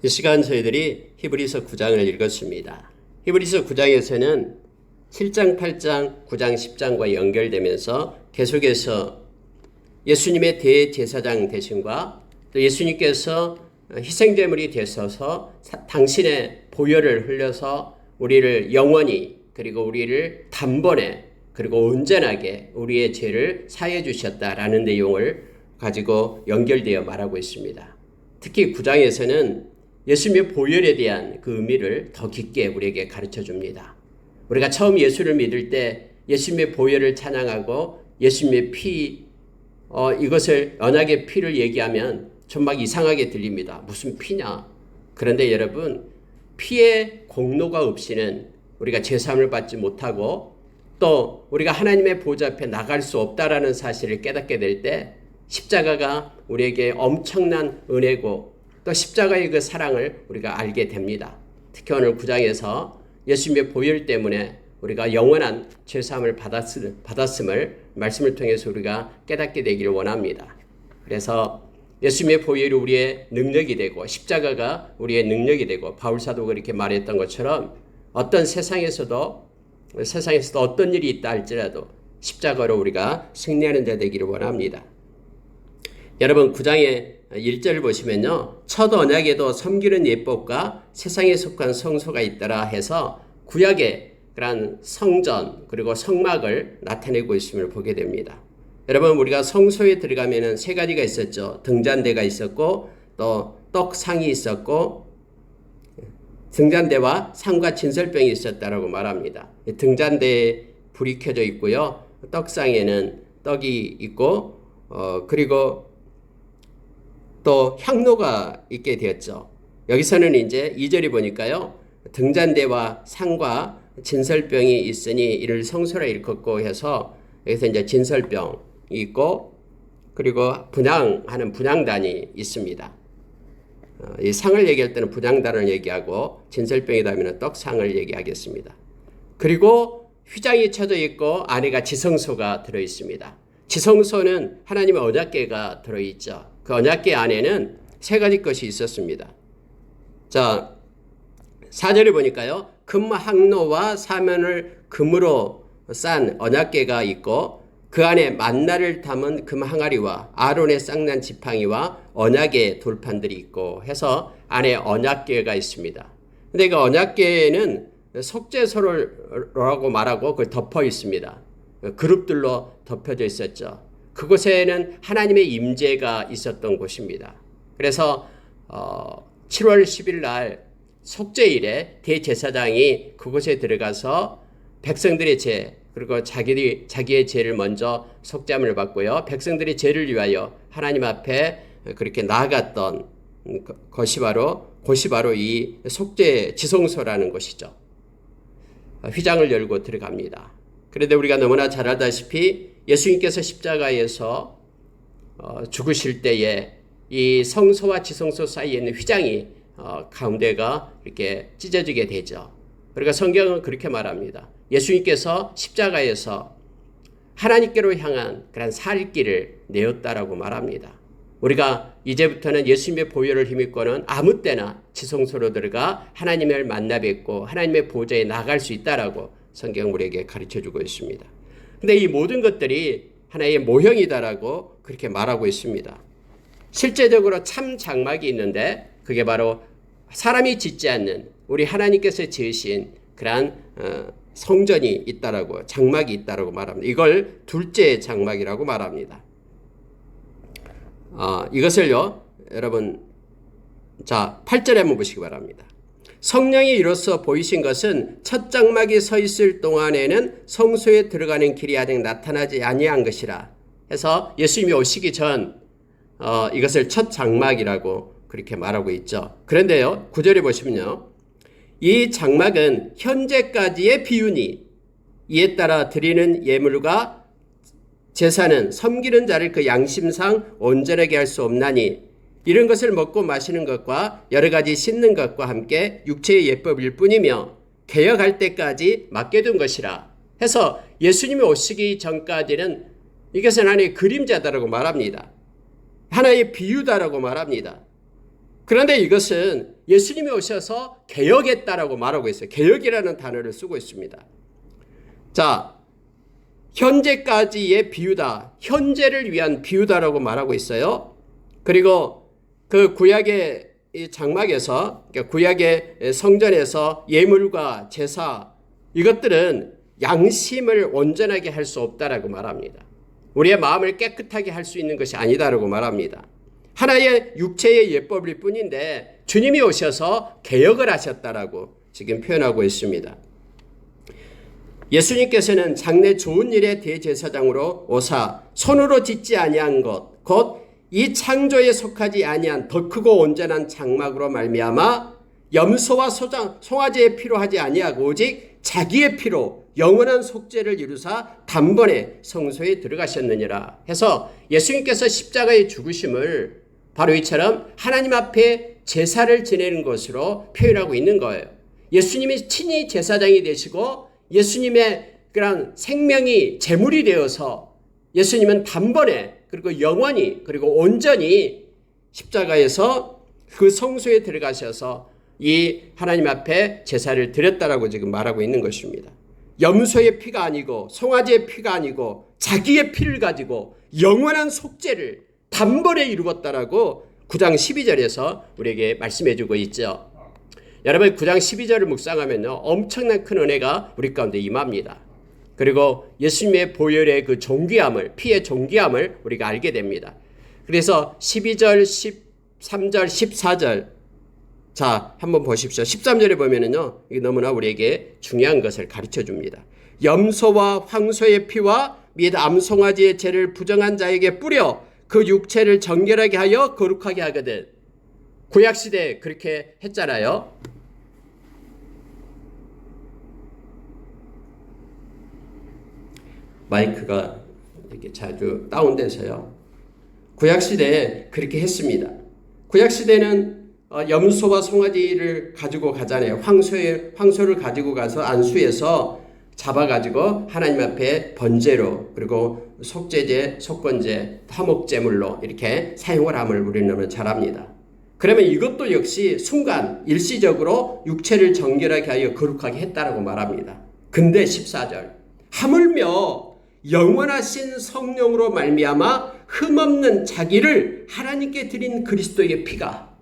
이 시간 저희들이 히브리서 9장을 읽었습니다. 히브리서 9장에서는 7장, 8장, 9장, 10장과 연결되면서 계속해서 예수님의 대제사장 되심과 또 예수님께서 희생제물이 되셔서 당신의 보혈을 흘려서 우리를 영원히 그리고 우리를 단번에 그리고 온전하게 우리의 죄를 사해 주셨다라는 내용을 가지고 연결되어 말하고 있습니다. 특히 9장에서는 예수님의 보혈에 대한 그 의미를 더 깊게 우리에게 가르쳐 줍니다. 우리가 처음 예수를 믿을 때 예수님의 보혈을 찬양하고 예수님의 피, 이것을 언약의 피를 얘기하면 좀 막 이상하게 들립니다. 무슨 피냐? 그런데 여러분, 피의 공로가 없이는 우리가 제사함을 받지 못하고 또 우리가 하나님의 보좌 앞에 나갈 수 없다라는 사실을 깨닫게 될 때 십자가가 우리에게 엄청난 은혜고 또 십자가의 그 사랑을 우리가 알게 됩니다. 특히 오늘 9장에서 예수님의 보혈 때문에 우리가 영원한 죄사함을 받았음을 말씀을 통해서 우리가 깨닫게 되기를 원합니다. 그래서 예수님의 보혈이 우리의 능력이 되고 십자가가 우리의 능력이 되고 바울사도가 이렇게 말했던 것처럼 어떤 세상에서도 어떤 일이 있다 할지라도 십자가로 우리가 승리하는 자 되기를 원합니다. 여러분 9장의 1절 보시면요. 첫 언약에도 섬기는 예법과 세상에 속한 성소가 있더라 해서 구약의 그런 성전 그리고 성막을 나타내고 있음을 보게 됩니다. 여러분 우리가 성소에 들어가면은 세 가지가 있었죠. 등잔대가 있었고 또 떡상이 있었고 등잔대와 상과 진설병이 있었다라고 말합니다. 등잔대에 불이 켜져 있고요. 떡상에는 떡이 있고 그리고 또 향로가 있게 되었죠. 여기서는 이제 2절이 보니까요. 등잔대와 상과 진설병이 있으니 이를 성소라 일컫고 해서 여기서 이제 진설병이 있고 그리고 분향하는 분향단이 있습니다. 이 상을 얘기할 때는 분향단을 얘기하고 진설병이다 하면 떡상을 얘기하겠습니다. 그리고 휘장이 쳐져 있고 안에가 지성소가 들어 있습니다. 지성소는 하나님의 언약궤가 들어 있죠. 그 언약궤 안에는 세 가지 것이 있었습니다. 자, 4절에 보니까요. 금 항로와 사면을 금으로 싼 언약궤가 있고 그 안에 만나를 담은 금 항아리와 아론의 쌍난 지팡이와 언약의 돌판들이 있고 해서 안에 언약궤가 있습니다. 근데 그 언약궤는 속죄소라고 말하고 그걸 덮어 있습니다. 그룹들로 덮여져 있었죠. 그곳에는 하나님의 임재가 있었던 곳입니다. 그래서 7월 10일 날 속죄일에 대제사장이 그곳에 들어가서 백성들의 죄 그리고 자기의 죄를 먼저 속죄함을 받고요. 백성들의 죄를 위하여 하나님 앞에 그렇게 나아갔던 곳이 바로 이 속죄 지성소라는 곳이죠. 휘장을 열고 들어갑니다. 그런데 우리가 너무나 잘 알다시피 예수님께서 십자가에서 죽으실 때에 이 성소와 지성소 사이에 있는 휘장이 가운데가 이렇게 찢어지게 되죠. 그러니까 성경은 그렇게 말합니다. 예수님께서 십자가에서 하나님께로 향한 그런 살 길을 내었다라고 말합니다. 우리가 이제부터는 예수님의 보혈을 힘입고는 아무 때나 지성소로 들어가 하나님을 만나 뵙고 하나님의 보좌에 나갈 수 있다라고 성경은 우리에게 가르쳐주고 있습니다. 근데 이 모든 것들이 하나의 모형이다라고 그렇게 말하고 있습니다. 실제적으로 참 장막이 있는데 그게 바로 사람이 짓지 않는 우리 하나님께서 지으신 그러한 성전이 있다라고 장막이 있다라고 말합니다. 이걸 둘째 장막이라고 말합니다. 이것을요 여러분 자 8절에 한번 보시기 바랍니다. 성령이 이로써 보이신 것은 첫 장막이 서 있을 동안에는 성소에 들어가는 길이 아직 나타나지 아니한 것이라 해서 예수님이 오시기 전 이것을 첫 장막이라고 그렇게 말하고 있죠. 그런데요 9절에 보시면요 이 장막은 현재까지의 비유니 이에 따라 드리는 예물과 제사는 섬기는 자를 그 양심상 온전하게 할 수 없나니 이런 것을 먹고 마시는 것과 여러 가지 씻는 것과 함께 육체의 예법일 뿐이며 개혁할 때까지 맡겨둔 것이라 해서 예수님이 오시기 전까지는 이것은 하나의 그림자다라고 말합니다. 하나의 비유다라고 말합니다. 그런데 이것은 예수님이 오셔서 개혁했다라고 말하고 있어요. 개혁이라는 단어를 쓰고 있습니다. 자, 현재까지의 비유다. 현재를 위한 비유다라고 말하고 있어요. 그리고 그 구약의 이 장막에서, 그러니까 구약의 성전에서 예물과 제사, 이것들은 양심을 온전하게 할 수 없다라고 말합니다. 우리의 마음을 깨끗하게 할 수 있는 것이 아니다라고 말합니다. 하나의 육체의 예법일 뿐인데 주님이 오셔서 개혁을 하셨다라고 지금 표현하고 있습니다. 예수님께서는 장래 좋은 일의 대제사장으로 오사 손으로 짓지 아니한 것, 곧 이 창조에 속하지 아니한 더 크고 온전한 장막으로 말미암아 염소와 송아지의 피로 하지 아니하고 오직 자기의 피로 영원한 속죄를 이루사 단번에 성소에 들어가셨느니라 해서 예수님께서 십자가의 죽으심을 바로 이처럼 하나님 앞에 제사를 지내는 것으로 표현하고 있는 거예요. 예수님이 친히 제사장이 되시고 예수님의 그런 생명이 제물이 되어서 예수님은 단번에 그리고 영원히 그리고 온전히 십자가에서 그 성소에 들어가셔서 이 하나님 앞에 제사를 드렸다라고 지금 말하고 있는 것입니다. 염소의 피가 아니고 송아지의 피가 아니고 자기의 피를 가지고 영원한 속죄를 단번에 이루었다라고 9장 12절에서 우리에게 말씀해 주고 있죠. 여러분 9장 12절을 묵상하면요 엄청난 큰 은혜가 우리 가운데 임합니다. 그리고 예수님의 보혈의 그 존귀함을, 피의 존귀함을 우리가 알게 됩니다. 그래서 12절, 13절, 14절 자 한번 보십시오. 13절에 보면은요 이게 너무나 우리에게 중요한 것을 가르쳐 줍니다. 염소와 황소의 피와 및 암송아지의 죄를 부정한 자에게 뿌려 그 육체를 정결하게 하여 거룩하게 하거든. 구약시대에 그렇게 했잖아요. 마이크가 이렇게 자주 다운돼서요. 구약시대에 그렇게 했습니다. 구약시대는 염소와 송아지를 가지고 가잖아요. 황소를 가지고 가서 안수해서 잡아가지고 하나님 앞에 번제로 그리고 속죄제, 속건제, 화목제물로 이렇게 사용을 함을 우리는 잘 압니다. 그러면 이것도 역시 순간 일시적으로 육체를 정결하게 하여 거룩하게 했다라고 말합니다. 근데 14절 하물며 영원하신 성령으로 말미암아 흠없는 자기를 하나님께 드린 그리스도의 피가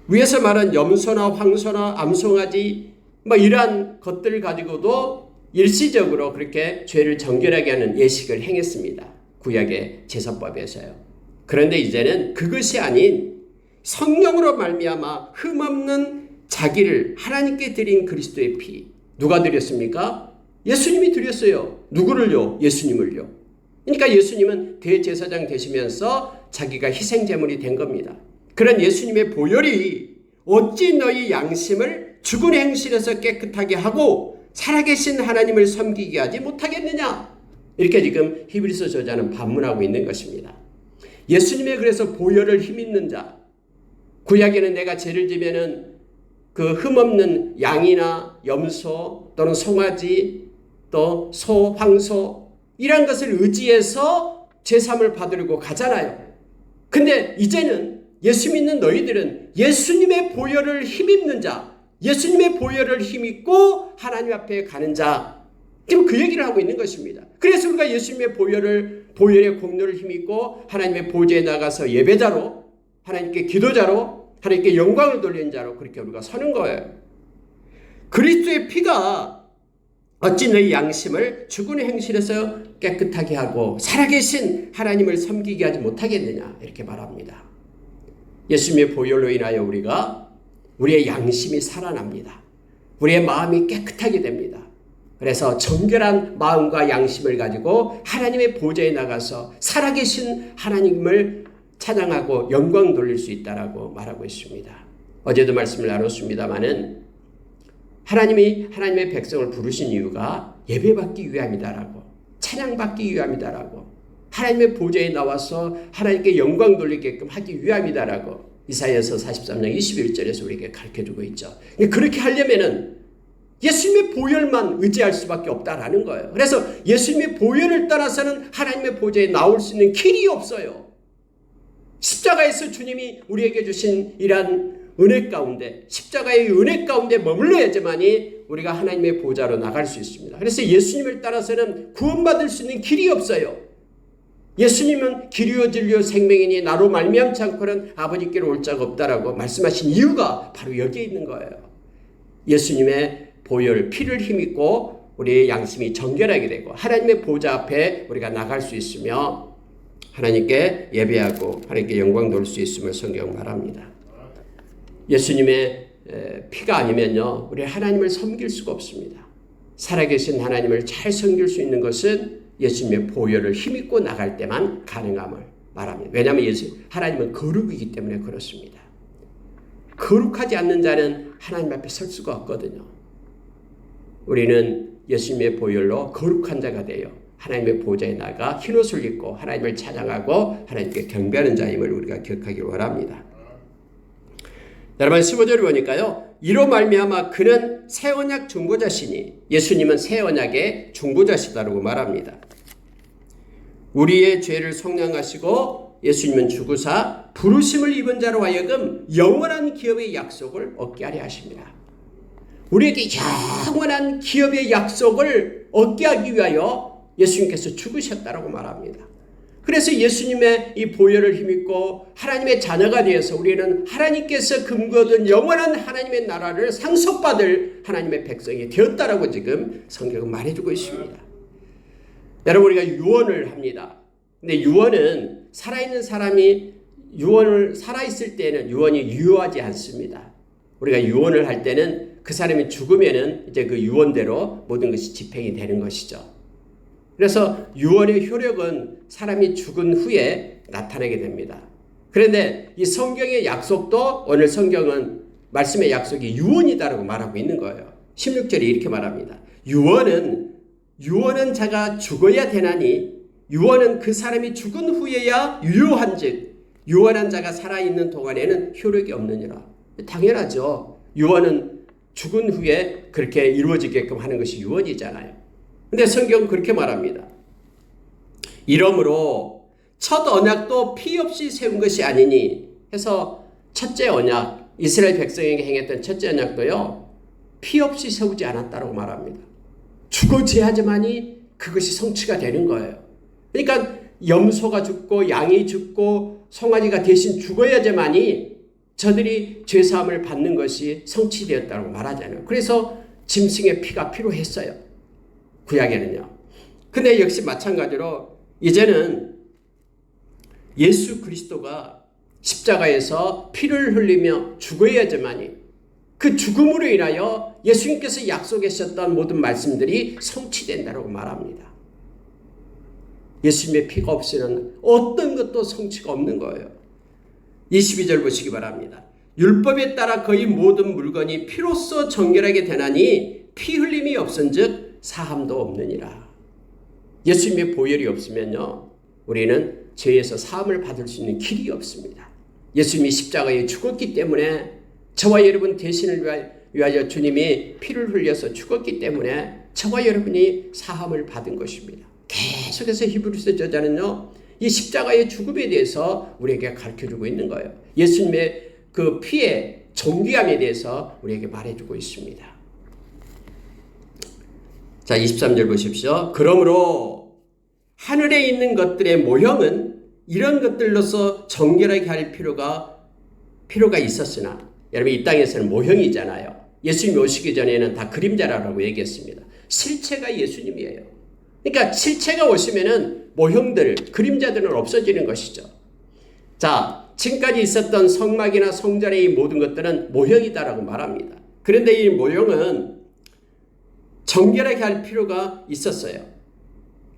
위에서 말한 염소나 황소나 암송아지 이러한 것들을 가지고도 일시적으로 그렇게 죄를 정결하게 하는 예식을 행했습니다. 구약의 제사법에서요. 그런데 이제는 그것이 아닌 성령으로 말미암아 흠없는 자기를 하나님께 드린 그리스도의 피. 누가 드렸습니까? 예수님이 드렸어요. 누구를요? 예수님을요. 그러니까 예수님은 대제사장 되시면서 자기가 희생제물이 된 겁니다. 그런 예수님의 보혈이 어찌 너희 양심을 죽은 행실에서 깨끗하게 하고 살아계신 하나님을 섬기게 하지 못하겠느냐? 이렇게 지금 히브리서 저자는 반문하고 있는 것입니다. 예수님의 그래서 보혈을 힘있는 자, 구약에는 내가 죄를 지면은 그 흠없는 양이나 염소 또는 송아지 또 소, 황소 이런 것을 의지해서 제사함을 받으려고 가잖아요. 근데 이제는 예수 믿는 너희들은 예수님의 보혈을 힘입는 자, 예수님의 보혈을 힘입고 하나님 앞에 가는 자, 지금 그 얘기를 하고 있는 것입니다. 그래서 우리가 예수님의 보혈의 공로를 힘입고 하나님의 보좌에 나가서 예배자로, 하나님께 기도자로, 하나님께 영광을 돌리는 자로 그렇게 우리가 서는 거예요. 그리스도의 피가 어찌 너희 양심을 죽은 행실에서 깨끗하게 하고 살아계신 하나님을 섬기게 하지 못하겠느냐 이렇게 말합니다. 예수님의 보혈로 인하여 우리의 양심이 살아납니다. 우리의 마음이 깨끗하게 됩니다. 그래서 정결한 마음과 양심을 가지고 하나님의 보좌에 나가서 살아계신 하나님을 찬양하고 영광 돌릴 수 있다라고 말하고 있습니다. 어제도 말씀을 나눴습니다마는 하나님이 하나님의 백성을 부르신 이유가 예배받기 위함이다라고, 찬양받기 위함이다라고, 하나님의 보좌에 나와서 하나님께 영광 돌리게끔 하기 위함이다라고 이사야서 43장 21절에서 우리에게 가르쳐주고 있죠. 그렇게 하려면은 예수님의 보혈만 의지할 수밖에 없다라는 거예요. 그래서 예수님의 보혈을 떠나서는 하나님의 보좌에 나올 수 있는 길이 없어요. 십자가에서 주님이 우리에게 주신 이러한 은혜 가운데, 십자가의 은혜 가운데 머물러야지만이 우리가 하나님의 보좌로 나갈 수 있습니다. 그래서 예수님을 따라서는 구원받을 수 있는 길이 없어요. 예수님은 길이요 진리요 생명이니 나로 말미암지 않고는 아버지께로 올 자가 없다라고 말씀하신 이유가 바로 여기에 있는 거예요. 예수님의 보혈, 피를 힘입고 우리의 양심이 정결하게 되고 하나님의 보좌 앞에 우리가 나갈 수 있으며 하나님께 예배하고 하나님께 영광 돌릴 수 있음을 성경 말합니다. 예수님의 피가 아니면요, 우리 하나님을 섬길 수가 없습니다. 살아계신 하나님을 잘 섬길 수 있는 것은 예수님의 보혈을 힘입고 나갈 때만 가능함을 말합니다. 왜냐하면 하나님은 거룩이기 때문에 그렇습니다. 거룩하지 않는 자는 하나님 앞에 설 수가 없거든요. 우리는 예수님의 보혈로 거룩한 자가 되어 하나님의 보좌에 나가 흰옷을 입고 하나님을 찬양하고 하나님께 경배하는 자임을 우리가 기억하기를 원합니다. 여러분 15절을 보니까요. 이로 말미암아 그는 새 언약 중보자시니 예수님은 새 언약의 중보자시다라고 말합니다. 우리의 죄를 속량하시고 예수님은 죽으사 부르심을 입은 자로 하여금 영원한 기업의 약속을 얻게 하려 하십니다. 우리에게 영원한 기업의 약속을 얻게 하기 위하여 예수님께서 죽으셨다라고 말합니다. 그래서 예수님의 이 보혈을 힘입고 하나님의 자녀가 되어서 우리는 하나님께서 금거둔 영원한 하나님의 나라를 상속받을 하나님의 백성이 되었다라고 지금 성경은 말해주고 있습니다. 여러분 우리가 유언을 합니다. 근데 유언은 살아있는 사람이 유언을 살아있을 때는 유언이 유효하지 않습니다. 우리가 유언을 할 때는 그 사람이 죽으면은 이제 그 유언대로 모든 것이 집행이 되는 것이죠. 그래서 유언의 효력은 사람이 죽은 후에 나타나게 됩니다. 그런데 이 성경의 약속도 오늘 성경은 말씀의 약속이 유언이다라고 말하고 있는 거예요. 16절에 이렇게 말합니다. 유언은 자가 죽어야 되나니 유언은 그 사람이 죽은 후에야 유효한즉 유언한 자가 살아있는 동안에는 효력이 없느니라. 당연하죠. 유언은 죽은 후에 그렇게 이루어지게끔 하는 것이 유언이잖아요. 근데 성경은 그렇게 말합니다. 이러므로 첫 언약도 피 없이 세운 것이 아니니 해서 첫째 언약, 이스라엘 백성에게 행했던 첫째 언약도요. 피 없이 세우지 않았다고 말합니다. 죽어져야지만이 그것이 성취가 되는 거예요. 그러니까 염소가 죽고 양이 죽고 송아지가 대신 죽어야지만이 저들이 죄사함을 받는 것이 성취되었다고 말하잖아요. 그래서 짐승의 피가 필요했어요. 구약에는요. 근데 역시 마찬가지로 이제는 예수 그리스도가 십자가에서 피를 흘리며 죽어야지만이 그 죽음으로 인하여 예수님께서 약속하셨던 모든 말씀들이 성취된다고 말합니다. 예수님의 피가 없이는 어떤 것도 성취가 없는 거예요. 22절 보시기 바랍니다. 율법에 따라 거의 모든 물건이 피로써 정결하게 되나니 피 흘림이 없은즉 사함도 없느니라. 예수님의 보혈이 없으면요, 우리는 죄에서 사함을 받을 수 있는 길이 없습니다. 예수님이 십자가에 죽었기 때문에 저와 여러분 대신을 위하여 주님이 피를 흘려서 죽었기 때문에 저와 여러분이 사함을 받은 것입니다. 계속해서 히브리서 저자는요, 이 십자가의 죽음에 대해서 우리에게 가르쳐주고 있는 거예요. 예수님의 그 피의 존귀함에 대해서 우리에게 말해주고 있습니다. 자, 23절 보십시오. 그러므로 하늘에 있는 것들의 모형은 이런 것들로서 정결하게 할 필요가 있었으나 여러분 이 땅에서는 모형이잖아요. 예수님이 오시기 전에는 다 그림자라고 얘기했습니다. 실체가 예수님이에요. 그러니까 실체가 오시면은 모형들, 그림자들은 없어지는 것이죠. 자, 지금까지 있었던 성막이나 성전의 이 모든 것들은 모형이다라고 말합니다. 그런데 이 모형은 정결하게 할 필요가 있었어요.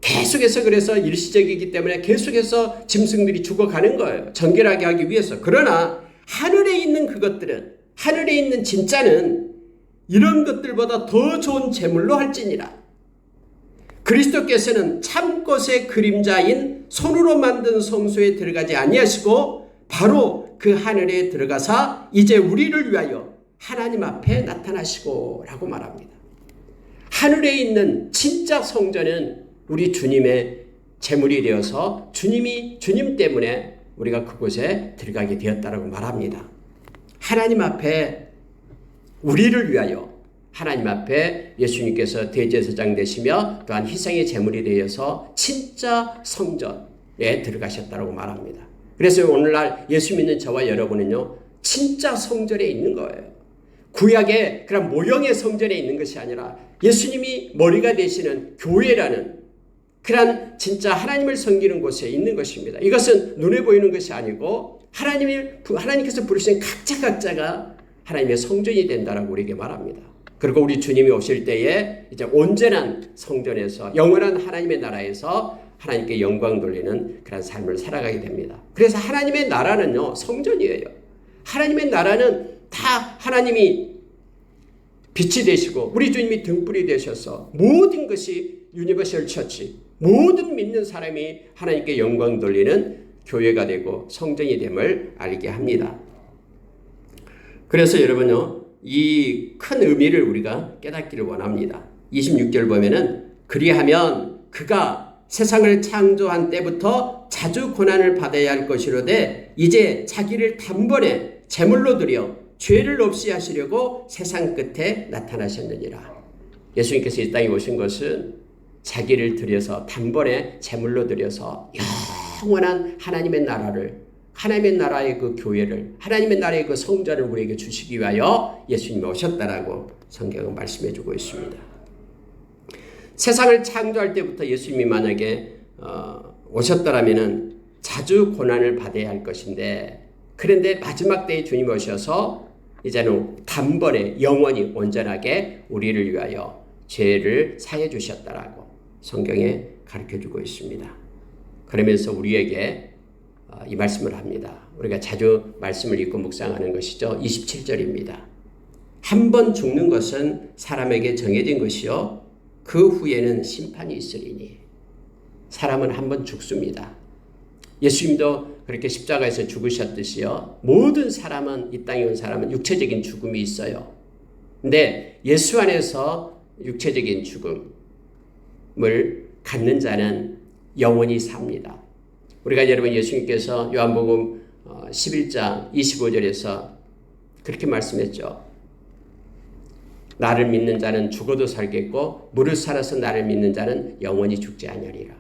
계속해서 그래서 일시적이기 때문에 계속해서 짐승들이 죽어가는 거예요. 정결하게 하기 위해서. 그러나 하늘에 있는 그것들은, 하늘에 있는 진짜는 이런 것들보다 더 좋은 제물로 할지니라. 그리스도께서는 참것의 그림자인 손으로 만든 성소에 들어가지 아니하시고 바로 그 하늘에 들어가사 이제 우리를 위하여 하나님 앞에 나타나시고 라고 말합니다. 하늘에 있는 진짜 성전은 우리 주님의 제물이 되어서 주님 때문에 우리가 그곳에 들어가게 되었다라고 말합니다. 하나님 앞에 우리를 위하여 하나님 앞에 예수님께서 대제사장 되시며 또한 희생의 제물이 되어서 진짜 성전에 들어가셨다고 말합니다. 그래서 오늘날 예수 믿는 저와 여러분은요, 진짜 성전에 있는 거예요. 구약의 그런 모형의 성전에 있는 것이 아니라 예수님이 머리가 되시는 교회라는 그런 진짜 하나님을 섬기는 곳에 있는 것입니다. 이것은 눈에 보이는 것이 아니고 하나님께서 부르신 각자가 하나님의 성전이 된다라고 우리에게 말합니다. 그리고 우리 주님이 오실 때에 이제 온전한 성전에서 영원한 하나님의 나라에서 하나님께 영광 돌리는 그런 삶을 살아가게 됩니다. 그래서 하나님의 나라는요, 성전이에요. 하나님의 나라는 다 하나님이 빛이 되시고 우리 주님이 등불이 되셔서 모든 것이 유니버셜 처치, 모든 믿는 사람이 하나님께 영광 돌리는 교회가 되고 성전이 됨을 알게 합니다. 그래서 여러분요, 이 큰 의미를 우리가 깨닫기를 원합니다. 26절 보면은 그리하면 그가 세상을 창조한 때부터 자주 고난을 받아야 할 것이로되 이제 자기를 단번에 제물로 드려 죄를 없이 하시려고 세상 끝에 나타나셨느니라. 예수님께서 이 땅에 오신 것은 자기를 들여서 단번에 제물로 드려서 영원한 하나님의 나라를, 하나님의 나라의 그 교회를, 하나님의 나라의 그 성전을 우리에게 주시기 위하여 예수님이 오셨다라고 성경은 말씀해 주고 있습니다. 세상을 창조할 때부터 예수님이 만약에 오셨더라면 자주 고난을 받아야 할 것인데, 그런데 마지막 때에 주님이 오셔서 이제는 단번에 영원히 온전하게 우리를 위하여 죄를 사해 주셨다라고 성경에 가르쳐주고 있습니다. 그러면서 우리에게 이 말씀을 합니다. 우리가 자주 말씀을 읽고 묵상하는 것이죠. 27절입니다. 한 번 죽는 것은 사람에게 정해진 것이요 그 후에는 심판이 있으리니. 사람은 한 번 죽습니다. 예수님도 그렇게 십자가에서 죽으셨듯이요, 모든 사람은, 이 땅에 온 사람은 육체적인 죽음이 있어요. 근데 예수 안에서 육체적인 죽음을 갖는 자는 영원히 삽니다. 우리가 여러분 예수님께서 요한복음 11장 25절에서 그렇게 말씀했죠. 나를 믿는 자는 죽어도 살겠고 무릇 살아서 나를 믿는 자는 영원히 죽지 아니하리라.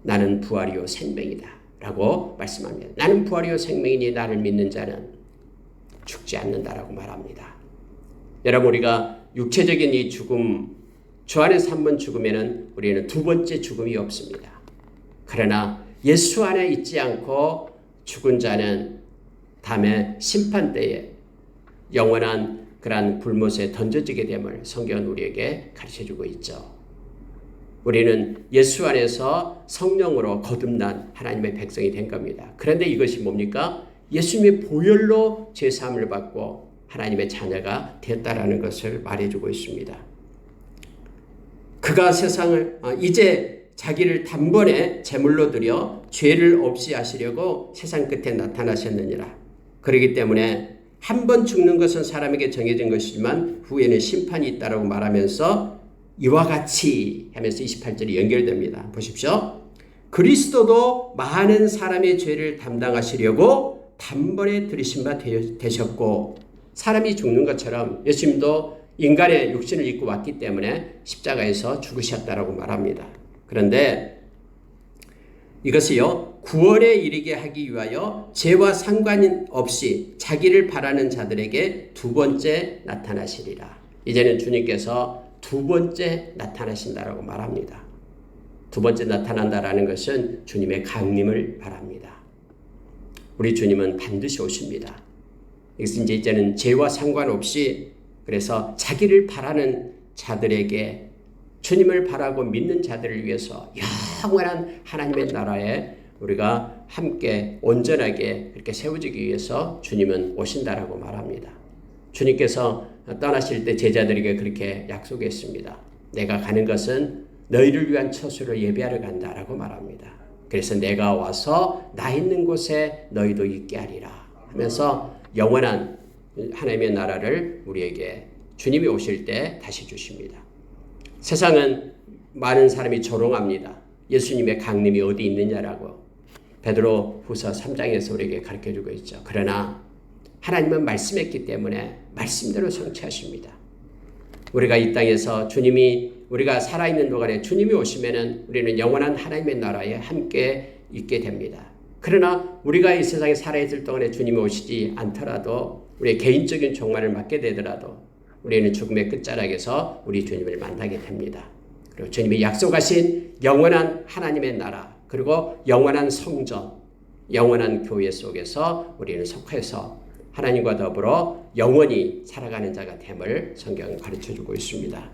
나는 부활이요 생명이다 라고 말씀합니다. 나는 부활이요 생명이니 나를 믿는 자는 죽지 않는다라고 말합니다. 여러분, 우리가 육체적인 이 죽음, 주 안에서 한 번 죽으면 우리는 두 번째 죽음이 없습니다. 그러나 예수 안에 있지 않고 죽은 자는 다음에 심판 때에 영원한 그러한 불못에 던져지게 됨을 성경은 우리에게 가르쳐주고 있죠. 우리는 예수 안에서 성령으로 거듭난 하나님의 백성이 된 겁니다. 그런데 이것이 뭡니까? 예수님의 보혈로 죄사함을 받고 하나님의 자녀가 되었다라는 것을 말해주고 있습니다. 그가 세상을 이제 자기를 단번에 제물로 드려 죄를 없이 하시려고 세상 끝에 나타나셨느니라. 그렇기 때문에 한 번 죽는 것은 사람에게 정해진 것이지만 후에는 심판이 있다라고 말하면서 이와 같이 하면서 28절이 연결됩니다. 보십시오. 그리스도도 많은 사람의 죄를 담당하시려고 단번에 들이신 바 되셨고, 사람이 죽는 것처럼 예수님도 인간의 육신을 입고 왔기 때문에 십자가에서 죽으셨다라고 말합니다. 그런데 이것이요, 구원에 이르게 하기 위하여 죄와 상관없이 자기를 바라는 자들에게 두 번째 나타나시리라. 이제는 주님께서 두 번째 나타나신다라고 말합니다. 두 번째 나타난다라는 것은 주님의 강림을 말합니다. 우리 주님은 반드시 오십니다. 이것은 이제는 죄와 상관없이, 그래서 자기를 바라는 자들에게, 주님을 바라고 믿는 자들을 위해서 영원한 하나님의 나라에 우리가 함께 온전하게 그렇게 세워지기 위해서 주님은 오신다라고 말합니다. 주님께서 떠나실 때 제자들에게 그렇게 약속했습니다. 내가 가는 것은 너희를 위한 처소를 예비하러 간다라고 말합니다. 그래서 내가 와서 나 있는 곳에 너희도 있게 하리라 하면서 영원한 하나님의 나라를 우리에게 주님이 오실 때 다시 주십니다. 세상은 많은 사람이 조롱합니다. 예수님의 강림이 어디 있느냐라고. 베드로후서 3장에서 우리에게 가르쳐주고 있죠. 그러나 하나님은 말씀했기 때문에 말씀대로 성취하십니다. 우리가 이 땅에서 우리가 살아있는 동안에 주님이 오시면은 우리는 영원한 하나님의 나라에 함께 있게 됩니다. 그러나 우리가 이 세상에 살아있을 동안에 주님이 오시지 않더라도 우리의 개인적인 종말을 맞게 되더라도 우리는 죽음의 끝자락에서 우리 주님을 만나게 됩니다. 그리고 주님이 약속하신 영원한 하나님의 나라, 그리고 영원한 성전, 영원한 교회 속에서 우리는 속해서 하나님과 더불어 영원히 살아가는 자가 됨을 성경은 가르쳐주고 있습니다.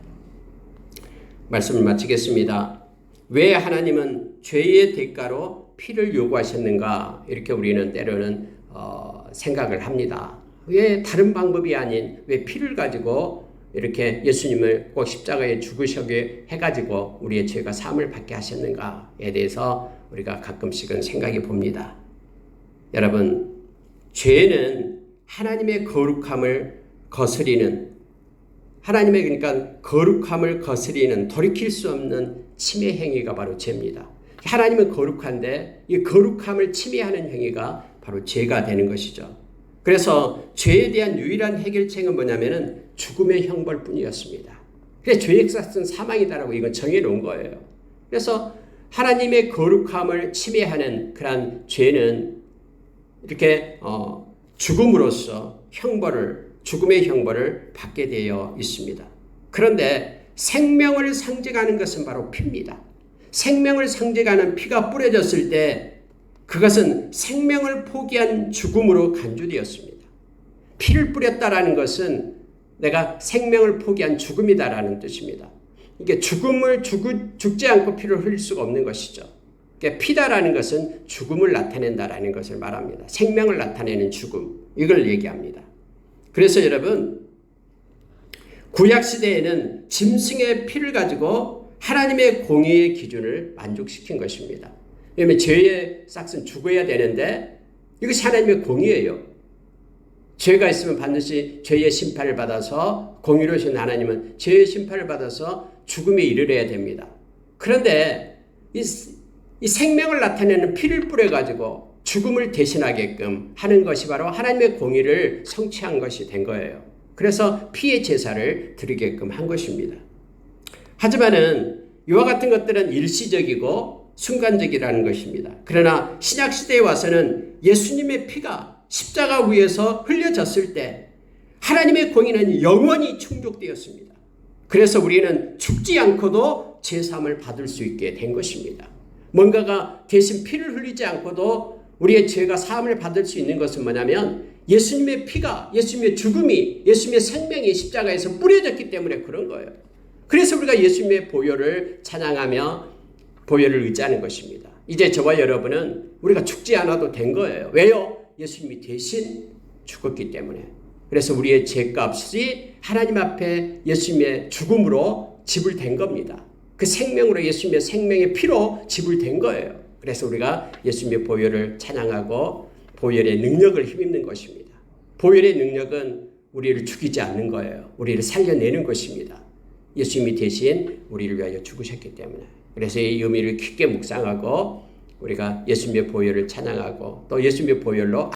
말씀을 마치겠습니다. 왜 하나님은 죄의 대가로 피를 요구하셨는가? 이렇게 우리는 때로는 생각을 합니다. 왜 다른 방법이 아닌 왜 피를 가지고 이렇게 예수님을 꼭 십자가에 죽으시게 해가지고 우리의 죄가 사함을 받게 하셨는가에 대해서 우리가 가끔씩은 생각해 봅니다. 여러분, 죄는 하나님의 거룩함을 거스리는, 하나님의 그러니까 거룩함을 거스리는 돌이킬 수 없는 침해 행위가 바로 죄입니다. 하나님은 거룩한데 이 거룩함을 침해하는 행위가 바로 죄가 되는 것이죠. 그래서 죄에 대한 유일한 해결책은 뭐냐면은 죽음의 형벌뿐이었습니다. 그래서 죄의 값은 사망이다라고 이건 정해놓은 거예요. 그래서 하나님의 거룩함을 침해하는 그러한 죄는 이렇게 죽음으로써 죽음의 형벌을 받게 되어 있습니다. 그런데 생명을 상징하는 것은 바로 피입니다. 생명을 상징하는 피가 뿌려졌을 때 그것은 생명을 포기한 죽음으로 간주되었습니다. 피를 뿌렸다라는 것은 내가 생명을 포기한 죽음이다라는 뜻입니다. 이게 죽지 않고 피를 흘릴 수가 없는 것이죠. 그러니까 피다라는 것은 죽음을 나타낸다라는 것을 말합니다. 생명을 나타내는 죽음, 이걸 얘기합니다. 그래서 여러분, 구약시대에는 짐승의 피를 가지고 하나님의 공의의 기준을 만족시킨 것입니다. 왜냐하면 죄의 싹은 죽어야 되는데 이것이 하나님의 공의예요. 죄가 있으면 반드시 죄의 심판을 받아서, 공의로우신 하나님은 죄의 심판을 받아서 죽음에 이르러야 됩니다. 그런데 이 생명을 나타내는 피를 뿌려가지고 죽음을 대신하게끔 하는 것이 바로 하나님의 공의를 성취한 것이 된 거예요. 그래서 피의 제사를 드리게끔 한 것입니다. 하지만은 이와 같은 것들은 일시적이고 순간적이라는 것입니다. 그러나 신약시대에 와서는 예수님의 피가 십자가 위에서 흘려졌을 때 하나님의 공의는 영원히 충족되었습니다. 그래서 우리는 죽지 않고도 제사함을 받을 수 있게 된 것입니다. 뭔가가 대신 피를 흘리지 않고도 우리의 죄가 사함을 받을 수 있는 것은 뭐냐면 예수님의 피가, 예수님의 죽음이, 예수님의 생명이 십자가에서 뿌려졌기 때문에 그런 거예요. 그래서 우리가 예수님의 보혈을 찬양하며 보혈을 의지하는 것입니다. 이제 저와 여러분은 우리가 죽지 않아도 된 거예요. 왜요? 예수님이 대신 죽었기 때문에. 그래서 우리의 죄값이 하나님 앞에 예수님의 죽음으로 지불된 겁니다. 그 생명으로, 예수님의 생명의 피로 지불된 거예요. 그래서 우리가 예수님의 보혈을 찬양하고 보혈의 능력을 힘입는 것입니다. 보혈의 능력은 우리를 죽이지 않는 거예요. 우리를 살려내는 것입니다. 예수님이 대신 우리를 위하여 죽으셨기 때문에. 그래서 이 의미를 깊게 묵상하고 우리가 예수님의 보혈을 찬양하고 또 예수님의 보혈로